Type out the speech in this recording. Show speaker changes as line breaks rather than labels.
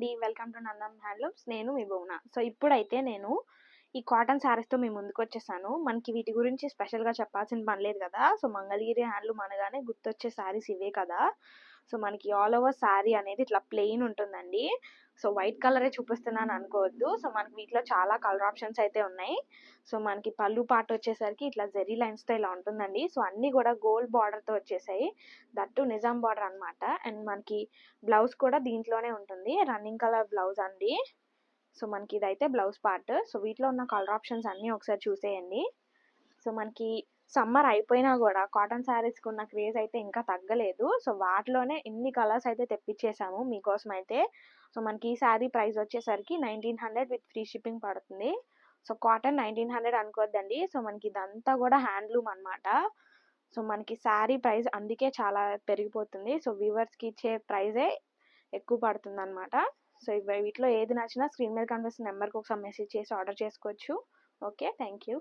అండి. Welcome to Nandam handlooms. నేను మీ భువన. So, ఇప్పుడైతే నేను ఈ కాటన్ శారీస్‌తో మీ ముందుకొచ్చేసాను. మనకి వీటి గురించి స్పెషల్‌గా చెప్పాల్సిన పని లేదు కదా! సో, మంగళగిరి హ్యాండ్లూమ్ అనగానే గుర్తొచ్చే శారీస్ ఇవే కదా! సో, మనకి ఆల్ ఓవర్ శారీ అనేది ఇట్లా ప్లెయిన్ ఉంటుందండి. సో, వైట్ కలరే చూపిస్తున్నాను అనుకోవద్దు. సో, మనకి వీటిలో చాలా కలర్ ఆప్షన్స్ అయితే ఉన్నాయి. సో, మనకి పళ్ళు పార్ట్ వచ్చేసరికి ఇట్లా జెరీ లైన్స్‌తో ఇలా ఉంటుందండి. సో, అన్నీ కూడా గోల్డ్ బార్డర్‌తో వచ్చేసాయి. దట్టు నిజాం బార్డర్ అనమాట. అండ్ మనకి బ్లౌజ్ కూడా దీంట్లోనే ఉంటుంది. రన్నింగ్ కలర్ బ్లౌజ్ అండి. సో, మనకి ఇదైతే బ్లౌజ్ పార్ట్. సో, వీటిలో ఉన్న కలర్ ఆప్షన్స్ అన్నీ ఒకసారి చూసేయండి. సో, మనకి సమ్మర్ అయిపోయినా కూడా కాటన్ శారీస్‌కి ఉన్న క్రేజ్ అయితే ఇంకా తగ్గలేదు. సో, వాటిలోనే ఇన్ని కలర్స్ అయితే తెప్పించేసాము మీకోసం అయితే. సో, మనకి ఈ శారీ ప్రైస్ వచ్చేసరికి 1900 విత్ ఫ్రీ షిప్పింగ్ పడుతుంది. So, cotton 1900 అనుకోవద్దండి. సో, మనకి ఇదంతా కూడా హ్యాండ్లూమ్ అనమాట. సో, మనకి శారీ ప్రైస్ అందుకే చాలా పెరిగిపోతుంది. సో, వ్యూవర్స్‌కి ఇచ్చే ప్రైజే ఎక్కువ పడుతుందనమాట. సో, వీటిలో ఏది నచ్చినా స్క్రీన్ మీద కనిపిస్తున్న నెంబర్‌కి ఒకసారి మెసేజ్ చేసి ఆర్డర్ చేసుకోవచ్చు. ఓకే. Thank you.